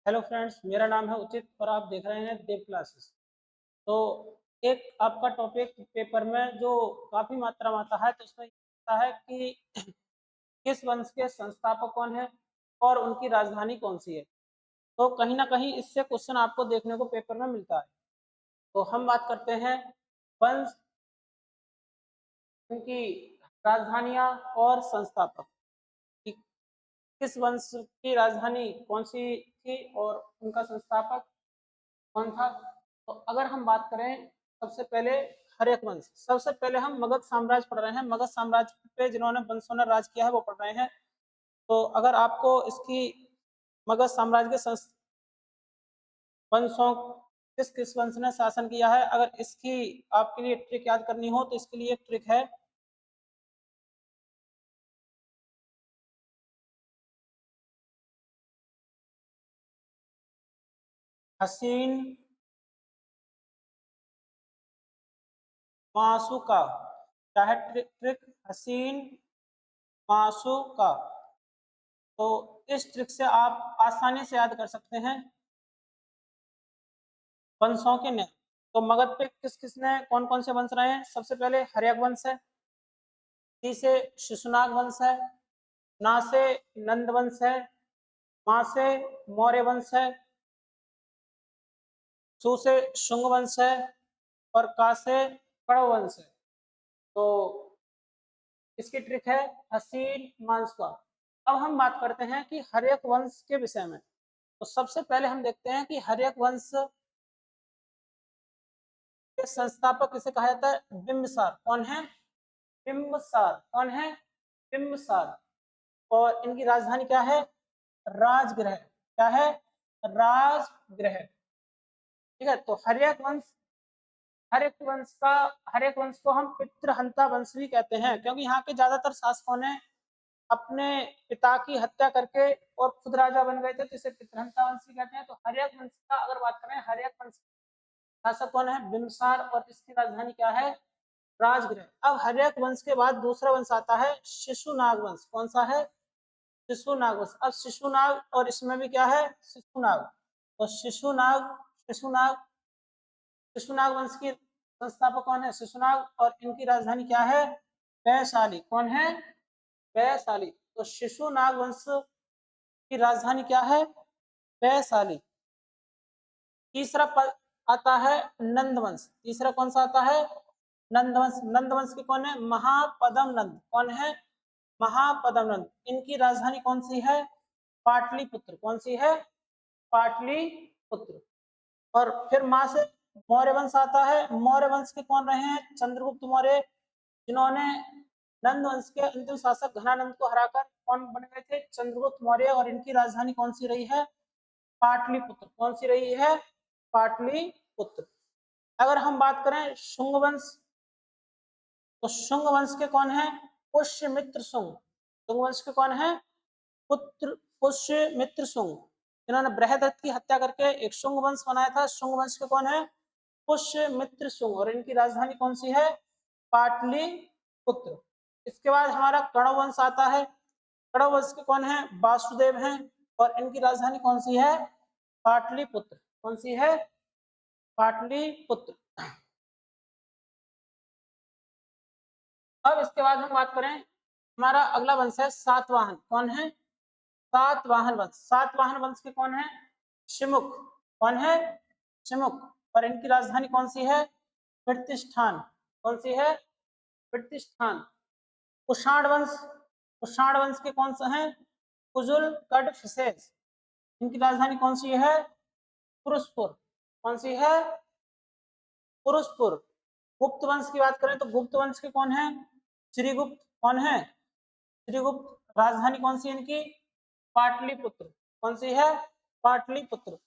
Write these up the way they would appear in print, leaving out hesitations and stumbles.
Hello friends, मेरा नाम है उचित और आप देख रहे हैं देव क्लासेस। तो एक आपका टॉपिक पेपर में जो काफ़ी मात्रा में आता है, तो उसमें ये आता है कि किस वंश के संस्थापक कौन है और उनकी राजधानी कौन सी है। तो कहीं ना कहीं इससे क्वेश्चन आपको देखने को पेपर में मिलता है। तो हम बात करते हैं वंश, उनकी राजधानियाँ और संस्थापक कि किस वंश की राजधानी कौन सी थी और उनका संस्थापक कौन था। तो अगर हम बात करें सबसे पहले हर्यक वंश, सबसे पहले हम मगध साम्राज्य पढ़ रहे हैं। मगध साम्राज्य पे जिन्होंने वंशों ने राज किया है वो पढ़ रहे हैं। तो अगर आपको इसकी मगध साम्राज्य के वंशों, किस किस वंश ने शासन किया है, अगर इसकी आपके लिए ट्रिक याद करनी हो तो इसके लिए एक ट्रिक है। हसीन मासू का, क्या है ट्रिक? हसीन मासू का। तो इस ट्रिक से आप आसानी से याद कर सकते हैं वंशों के नाम। तो मगध पे किस किसने कौन कौन से वंश रहे हैं? सबसे पहले हर्यक वंश है, ती से शिशुनाग वंश है, ना से नंद वंश है, मां से मौर्य वंश है, सु से शुंग वंश है और का से कण्व वंश है। तो इसकी ट्रिक है हसीन मांस का। अब हम बात करते हैं कि हर्यक वंश के विषय में। तो सबसे पहले हम देखते हैं कि हर्यक वंश के संस्थापक किसे कहा जाता है? बिंबिसार। कौन है? बिंबिसार। कौन है? बिंबिसार। और इनकी राजधानी क्या है? राजगृह। क्या है? राजगृह। ठीक है। तो हर्यक वंश को हम पितृहंता वंश भी कहते हैं, क्योंकि यहाँ के ज्यादातर शासकों ने अपने पिता की हत्या करके और खुद राजा बन गए थे, तो इसे पितृहंता वंश भी कहते हैं। तो हर्यक वंश का अगर बात करें, हर्यक वंश शासक कौन है? बिंबिसार। और इसकी राजधानी क्या है? राजगृह। अब हर्यक वंश के बाद दूसरा वंश आता है शिशुनाग वंश। कौन सा है? शिशुनाग वंश। अब शिशुनाग, और इसमें भी क्या है? शिशुनाग। तो शिशुनाग शिशुनाग वंश की संस्थापक कौन है? शिशुनाग। और इनकी राजधानी क्या है? वैशाली। कौन है? वैशाली। तो शिशुनाग वंश की राजधानी क्या है? वैशाली। तीसरा पद आता है नंदवंश। तीसरा कौन सा आता है? नंदवंश। नंदवंश के कौन है? महापदम नंद। कौन है? महापदम नंद। इनकी राजधानी कौन सी है? पाटलिपुत्र। कौन सी है? पाटलिपुत्र। और फिर मां से मौर्य वंश आता है। मौर्य वंश के कौन रहे हैं? चंद्रगुप्त मौर्य, जिन्होंने नंद वंश के अंतिम शासक घनानंद को हराकर कौन बन गए थे? चंद्रगुप्त मौर्य। और इनकी राजधानी कौन सी रही है? पाटलिपुत्र। कौन सी रही है? पाटलिपुत्र। अगर हम बात करें शुंग वंश, तो शुंग वंश के कौन है? पुष्यमित्र शुंग। शुंग वंश के कौन है? पुत्र पुष्यमित्र शुंग, इन्होंने बृहदत्त की हत्या करके एक शुंग वंश बनाया था। शुंग वंश के कौन है? पुष्यमित्र शुंग। और इनकी राजधानी कौन सी है? पाटलिपुत्र। इसके बाद हमारा कण्व वंश आता है। कण्व वंश के कौन है? वासुदेव हैं। और इनकी राजधानी कौन सी है? पाटलिपुत्र। कौन सी है? पाटलिपुत्र। अब इसके बाद हम बात करें, हमारा अगला वंश है सातवाहन। कौन है? सातवाहन वंश। सातवाहन वंश के कौन है? शिमुख। कौन है? शिमुख। और इनकी राजधानी कौन सी है? प्रतिष्ठान। कौन सी है? प्रतिष्ठान। कुषाण वंश। कुषाण वंश के कौन से हैं? कुजुल कड फिसेस। इनकी राजधानी कौन सी है? पुरुषपुर। कौन सी है? पुरुषपुर। गुप्त वंश की बात करें तो गुप्त वंश के कौन है? श्रीगुप्त। कौन है? श्रीगुप्त। राजधानी कौन सी है इनकी? पाटलिपुत्र। कौन सी है? पाटलिपुत्र।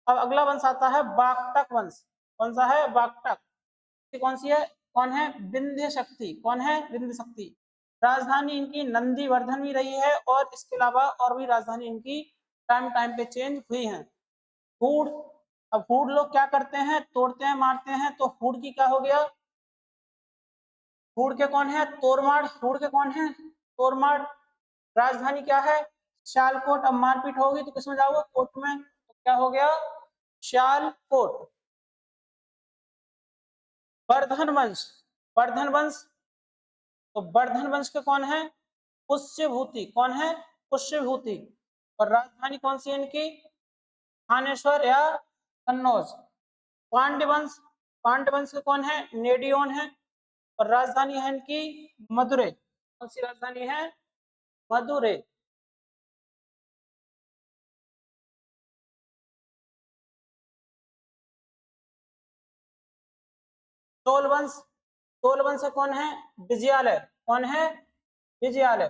अब अगला वंश आता है वाकटक वंश। कौन सा है? वाकटक। कौन सी है? कौन है? विंध्य शक्ति। कौन है? विंध्य शक्ति। राजधानी इनकी नंदीवर्धन भी रही है, और इसके अलावा और भी राजधानी इनकी टाइम टाइम पे चेंज हुई है। हूड़। अब हूड़ लोग क्या करते हैं? तोड़ते हैं, मारते हैं। तो हूड़ की क्या हो गया? हूड़ के कौन है? तोरमाड़। हूड़ के कौन है? तोरमाड़। राजधानी क्या है? सियालकोट। अब मारपीट होगी तो किसमें जाओगे? कोर्ट में। क्या हो गया? सियालकोट। वर्धन वंश, वर्धन वंश, तो वर्धन वंश के कौन है? पुष्यभूति। कौन है? पुष्यभूति। और राजधानी कौन सी है इनकी? थानेश्वर या कन्नौज। पांड्यवंश, पांड्यवंश के कौन है? नेडियोन है। और राजधानी है इनकी मदुरै। कौन सी राजधानी है? मदुरै। चोल वंश, चोल वंश से कौन है? विजयालय। कौन है? विजयालय।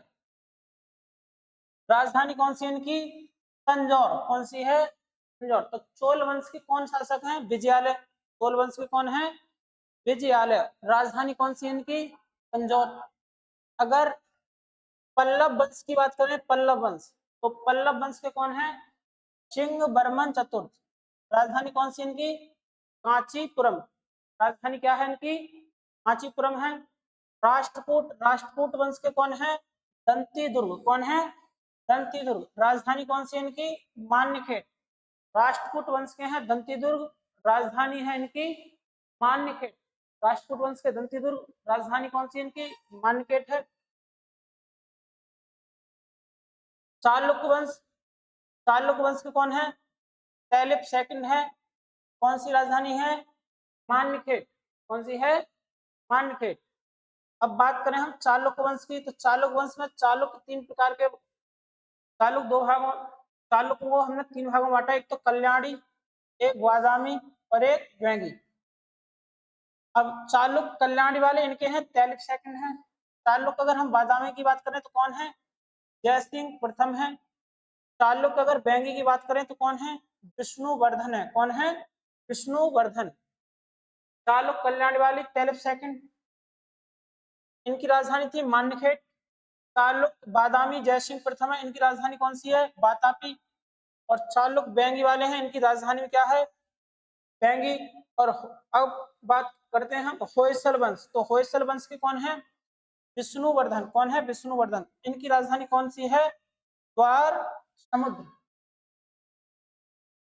राजधानी कौन सी इनकी? तंजौर। कौन सी है? तंजौर। तो चोल वंश के कौन शासक हैं? विजयालय। चोल वंश के कौन है? विजयालय। राजधानी कौन सी इनकी? तंजौर। अगर पल्लव वंश की बात करें, पल्लव वंश, तो पल्लव वंश के कौन है? चिंग बर्मन चतुर्थ। राजधानी कौन सी इनकी? कांचीपुरम। राजधानी क्या है इनकी? कांचीपुरम है। राष्ट्रकूट, राष्ट्रकूट वंश के कौन है? दंती दुर्ग। कौन है? दंती दुर्ग। राजधानी कौन सी इनकी? मान्यखेड़। राष्ट्रकूट वंश के हैं दंती दुर्ग, राजधानी है इनकी मान्यखेड़। राष्ट्रकूट वंश के दंती दुर्ग, राजधानी कौन सी इनकी? मान्यखेड़ है। चालुक्य वंश, चालुक्य वंश के कौन है? सैलिप सेकंड है। कौन सी राजधानी है? मान्यखेड़। कौन सी है? मान्यखेड़। अब बात करें हम चालुक्य वंश की, तो चालुक्य वंश में चालुक्य तीन प्रकार के, चालुक्य दो भागों, चालुक्य को हमने तीन भागों में बांटा, एक तो कल्याणी, एक बादामी और एक वेंगी। अब चालुक्य कल्याणी वाले इनके हैं तैलिप सेकंड है। चालुक्य अगर हम बादामी की बात करें तो कौन है? जयसिंह प्रथम है। चालुक्य अगर वेंगी की बात करें तो कौन है? विष्णुवर्धन है। कौन है? विष्णुवर्धन। चालुक्य कल्याणी वाली तैलिप सेकंड, इनकी राजधानी थी मान्यखेड़। चालुक्य बादामी जयसिंह प्रथम है, इनकी राजधानी कौन सी है? वातापी। और चालुक्य वेंगी वाले हैं, इनकी राजधानी में क्या है? वेंगी। और अब बात करते हैं हम होयसल वंश, तो होयसल वंश के कौन है? विष्णुवर्धन। कौन है? विष्णुवर्धन। इनकी राजधानी कौन सी है? द्वार समुद्र।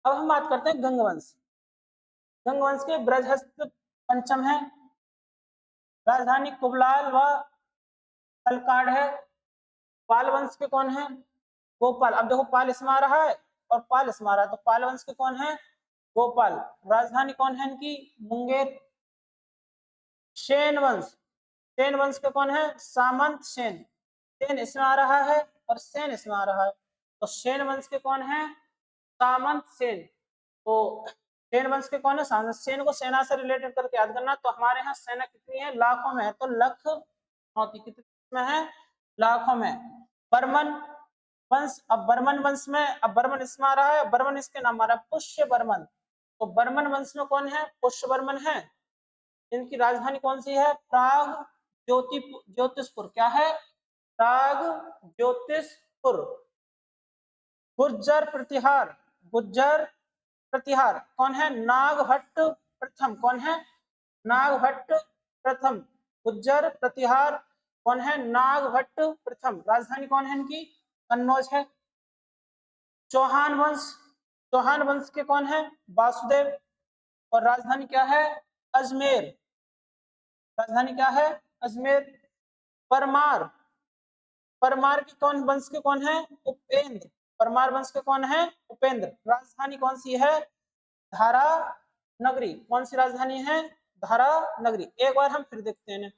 अब हम बात करते हैं गंगवंश। गंगवंश के बृहस्पति पंचम है, राजधानी कुबलाल व तलकाड है। पाल वंश के कौन है? गोपाल। अब देखो पाल इसमें आ रहा है और पाल इसमें आ रहा है, तो पाल वंश के कौन है? गोपाल। राजधानी कौन है इनकी? मुंगेर। सेन वंश, सेन वंश के कौन है? सामंत सेन। सेन इसमें आ रहा है और सेन इसमें आ रहा है, तो सेन वंश के कौन है? सामंत सेन। तो सेन वंश के कौन है? सामंत सेन। को सेना से रिलेटेड करके याद करना। तो हमारे यहाँ सेना कितनी है? लाखों में है, तो लख होती कितने में है? लाखों में। बर्मन वंश, अब बर्मन वंश में, अब बर्मन इसमें आ रहा है, बर्मन इसके नाम आ रहा है पुष्य बर्मन। तो बर्मन वंश में कौन है? पुष्य बर्मन है। इनकी राजधानी कौन सी है? प्राग ज्योतिषपुर। क्या है? प्राग ज्योतिषपुर। गुर्जर प्रतिहार, गुर्जर प्रतिहार कौन है? नागभट्ट प्रथम। कौन है? नागभट्ट प्रथम। गुर्जर प्रतिहार कौन है? नागभट्ट प्रथम। राजधानी कौन है इनकी? कन्नौज है। चौहान वंश, चौहान वंश के कौन है? वासुदेव। और राजधानी क्या है? अजमेर। राजधानी क्या है? अजमेर। परमार, परमार के कौन वंश के कौन है? उपेंद्र। परमार वंश के कौन है? उपेंद्र। राजधानी कौन सी है? धारा नगरी। कौन सी राजधानी है? धारा नगरी। एक बार हम फिर देखते हैं।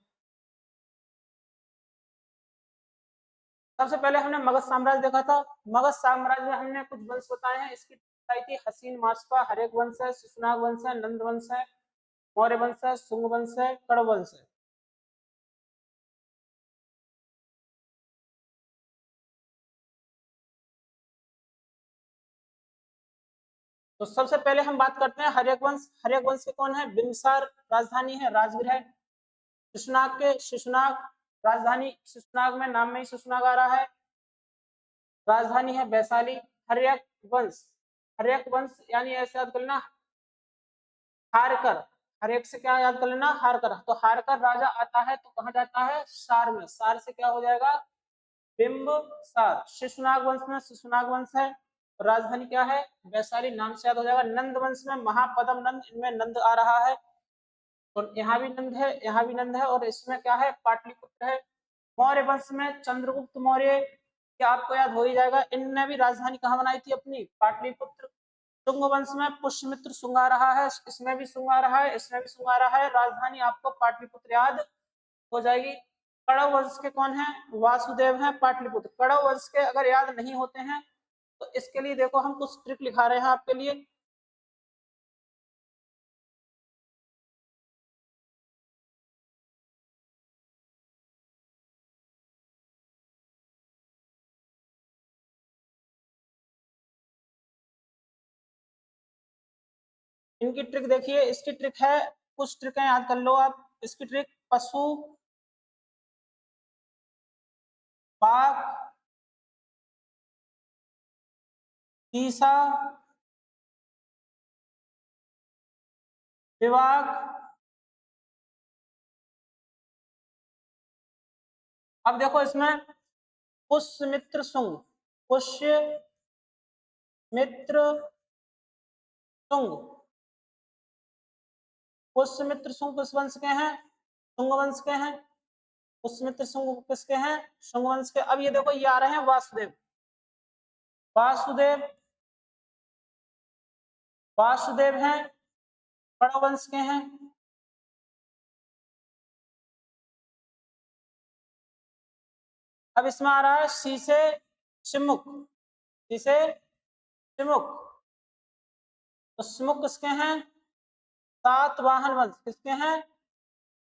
सबसे पहले हमने मगध साम्राज्य देखा था। मगध साम्राज्य में हमने कुछ वंश बताए हैं, इसकी बताई थी हसीन माशपा, हरेक वंश है, शिशुनाग वंश है, नंद वंश है, मौर्य वंश है, शुंग वंश है, कण्व वंश है। तो सबसे पहले हम बात करते हैं हर्यक वंश। हर्यक वंश के कौन है? बिंबिसार। राजधानी है राजगृह है। शिशुनाग के शिशुनाग, राजधानी शिशुनाग में, नाम में ही शिशुनाग आ रहा है। राजधानी है वैशाली। हर्यक वंश, हर्यक वंश यानी ऐसे याद कर लेना, हारकर। हर्यक से क्या याद कर लेना? हारकर। तो हारकर राजा आता है तो कहाँ जाता है? सार में। सार से क्या हो जाएगा? बिंबिसार। शिशुनाग वंश में शिशुनाग वंश है। राजधानी क्या है? वैशाली। नाम से याद हो जाएगा। नंद वंश में महापद्म नंद, इनमें नंद आ रहा है, तो यहाँ भी नंद है, यहाँ भी नंद है, और इसमें क्या है? पाटलिपुत्र है। मौर्य वंश में चंद्रगुप्त मौर्य, क्या आपको याद हो ही जाएगा, इनने भी राजधानी कहाँ बनाई थी अपनी? पाटलिपुत्र। शुंग वंश में पुष्यमित्र शुंग आ रहा है, इसमें भी शुंग आ रहा है, इसमें भी शुंग आ रहा है, राजधानी आपको पाटलिपुत्र याद हो जाएगी। कड़व वंश के कौन है? वासुदेव हैं, पाटलिपुत्र। कड़व वंश के अगर याद नहीं होते हैं तो इसके लिए देखो हम कुछ ट्रिक लिखा रहे हैं आपके लिए। इनकी ट्रिक देखिए, इसकी ट्रिक है, कुछ ट्रिक याद कर लो आप। इसकी ट्रिक: पशु, बाघ, तीसा, विभाग। अब देखो इसमें पुष्यमित्र शुंग, पुष्यमित्र शुंग, पुष्यमित्र शुंग किस वंश के हैं? शुंग वंश के हैं। पुष्यमित्र शुंग किसके हैं? शुंग वंश के। अब ये देखो ये आ रहे हैं वासुदेव, वासुदेव, वासुदेव हैं, कड़व वंश के हैं। अब इसमें आ रहा है शीशे शिमुख, शीशे शिमुख, तो शिमुख किसके हैं? सातवाहन वंश। किसके हैं?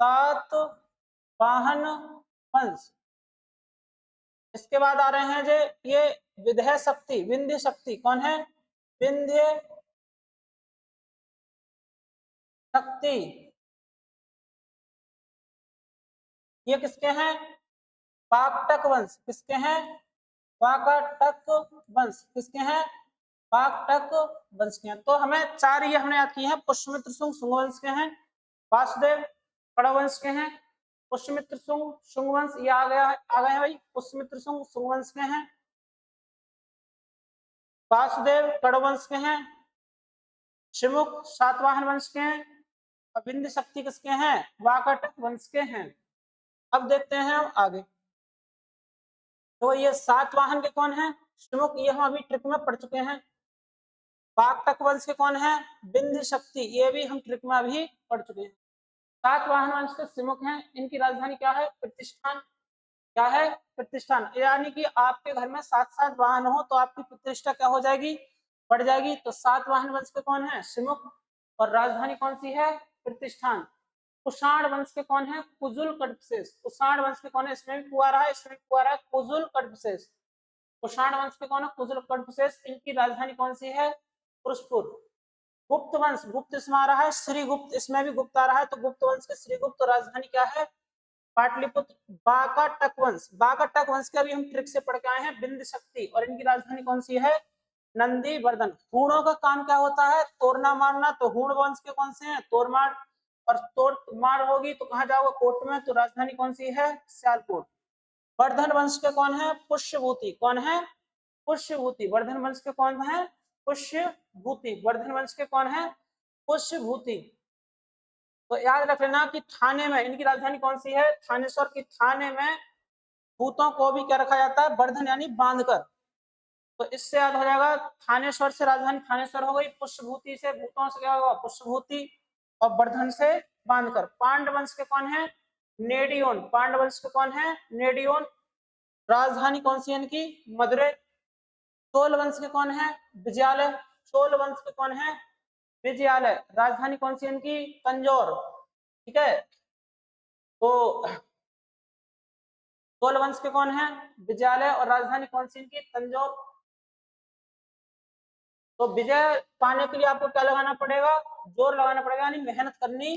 सातवाहन वंश। इसके बाद आ रहे हैं जो ये विंध्य शक्ति, विंध्य शक्ति कौन है? विंध्य शक्ति, ये किसके हैं? वाकाटक वंश। किसके हैं? वाकाटक वंश। किसके हैं? वाकाटक वंश के हैं। तो हमें चार ये हमने याद किए हैं। पुष्यमित्र शुंग शुंग वंश के हैं, वासुदेव कड़व वंश के हैं, पुष्यमित्र शुंग शुंग वंश, ये आ गया है, आ गए हैं भाई। पुष्यमित्र शुंग शुंग वंश के हैं, वासुदेव कड़व वंश के हैं, शिमुख सातवाहन वंश के हैं, और विंध्य शक्ति किसके हैं? वाकाटक वंश के हैं। अब देखते हैं हम आगे। तो ये सातवाहन के कौन है? शिमुख, ये हम अभी ट्रिक में पढ़ चुके हैं। वाकाटक वंश के कौन है? विंध्य शक्ति, ये भी हम ट्रिक में अभी पढ़ चुके हैं। सातवाहन वंश के शिमुख हैं, इनकी राजधानी क्या है? प्रतिष्ठान। क्या है? प्रतिष्ठान। यानी कि आपके घर में सात सात वाहन हो तो आपकी प्रतिष्ठा क्या हो जाएगी? बढ़ जाएगी। तो सातवाहन वंश के कौन है? शिमुख, और राजधानी कौन सी है? प्रतिष्ठान। कुषाण वंश के कौन है? कुजुल कटविशेष। कुषाण वंश के कौन है? इसमें भी कुआ रहा है, इसमें भी कुआ रहा है, कुजुल कटविशेष। कुषाण वंश के कौन है? कुजुल कटविशेष। इनकी राजधानी कौन सी है? पुरुषपुर। गुप्त वंश, गुप्त इसमें आ रहा है, श्रीगुप्त, इसमें भी गुप्त आ रहा है, तो गुप्त वंश के श्रीगुप्त, राजधानी क्या है? पाटलिपुत्र। बाकाटक वंश, बाकाटक वंश के अभी हम ट्रिक से पढ़ के आए हैं, बिंद शक्ति, और इनकी राजधानी कौन सी है? नंदीवर्धन। हूणों का काम क्या होता है? तोड़ना मारना, तो हूण वंश के कौन से हैं? तोड़मार। और तोड़मार होगी तो कहाँ जाओगे? कोट में, तो राजधानी कौन सी है? सियालकोट। वर्धन वंश के कौन है? पुष्यभूति। कौन है? पुष्यभूति। वर्धन वंश के कौन है? पुष्यभूति। वर्धन वंश के कौन है? पुष्यभूति। तो याद रख लेना कि थाने में इनकी राजधानी कौन सी है? थानेश्वर की। थाने में भूतों को भी क्या रखा जाता है? वर्धन, यानी बांधकर। तो इससे याद हो जाएगा, थानेश्वर से राजधानी थानेश्वर हो गई, पुष्यभूति से भूतों से क्या होगा? पुष्यभूति, और वर्धन से बांधकर। पांडवंश के कौन है? नेडियोन। पांडवंश के कौन है? नेडियोन। राजधानी कौन सी है इनकी? मदुरै। चोल वंश के कौन है? विजयालय। चोल वंश के कौन है? विजयालय। राजधानी कौन सी है इनकी? तंजौर। ठीक है। तो चोल वंश के कौन है? विजयालय, और राजधानी कौन सी इनकी? तंजौर। तो विजय पाने के लिए आपको क्या लगाना पड़ेगा? जोर लगाना पड़ेगा, यानी मेहनत करनी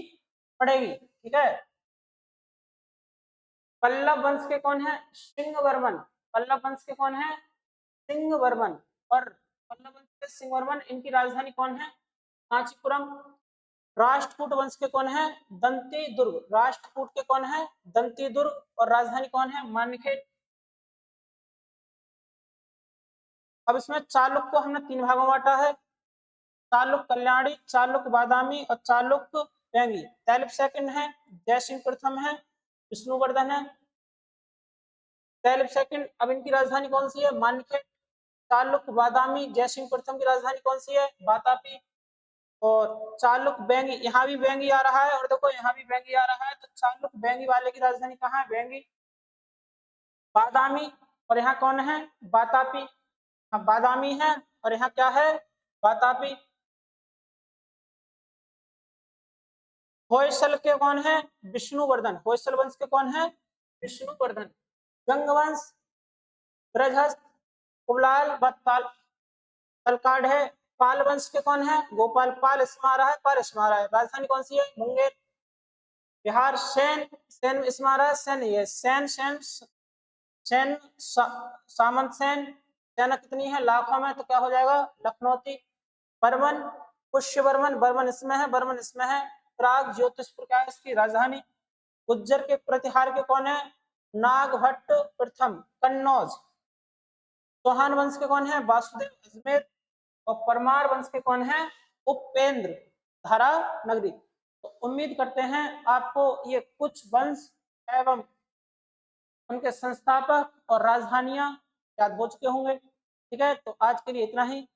पड़ेगी। ठीक है। पल्लव वंश के कौन है? सिंहवर्मन। पल्लव वंश के कौन है? सिंहवर्मन। और पल्लव वंश के सिंहवर्मन, इनकी राजधानी कौन है? कांचीपुरम। राष्ट्रकूट वंश के कौन है? दंती दुर्ग। राष्ट्रकूट के कौन है? दंती दुर्ग, और राजधानी कौन है? मान्यखेड़। अब इसमें चालुक्य को हमने 3 भागों में बांटा है, चालुक्य कल्याणी, चालुक्य बादामी और चालुक्य वेंगी। तैलप सेकंड है, जयसिंह प्रथम है, विष्णुवर्धन है। तैलप सेकंड, अब इनकी राजधानी कौन सी है? मानखेड़। चालुक्य बादामी, जयसिंह प्रथम की राजधानी कौन सी है? वातापी। और चालुक्य वेंगी, यहाँ भी वेंगी आ रहा है और देखो यहाँ भी वेंगी आ रहा है, तो चालुक्य वेंगी वाले की राजधानी कहाँ है? वेंगी। बादामी, और यहाँ कौन है? वातापी। हाँ, बादामी है और यहाँ क्या है? वातापी। होयसल के कौन है? विष्णुवर्धन। होयसल वंश के कौन है? विष्णुवर्धन। गंगवंश, ब्रजहस्त, कुबलाल व तलकाड है। पाल वंश के कौन है? गोपाल। पाल इसमें आ रहा है, पाल इसमें आ रहा है। राजधानी कौन सी है? मुंगेर। बिहार सैन, सैन इसमें आ रहा है, सैन ये सैन सैन सैन सामंत सैन। सेना कितनी है? लाखों में, तो क्या हो जाएगा? लखनौती। बर्मन, पुष्य बर्मन, बर्मन इसमें है, बर्मन इसमें है। प्राग ज्योतिषपुर क्या है इसकी राजधानी? गुज्जर के प्रतिहार के कौन है? नागभट्ट प्रथम, कन्नौज। चौहान वंश के कौन है? वासुदेव, अजमेर। और परमार वंश के कौन है? उपेंद्र, धारा नगरी। तो उम्मीद करते हैं आपको ये कुछ वंश एवं उनके संस्थापक और राजधानियां याद हो चुके होंगे। ठीक है, तो आज के लिए इतना ही।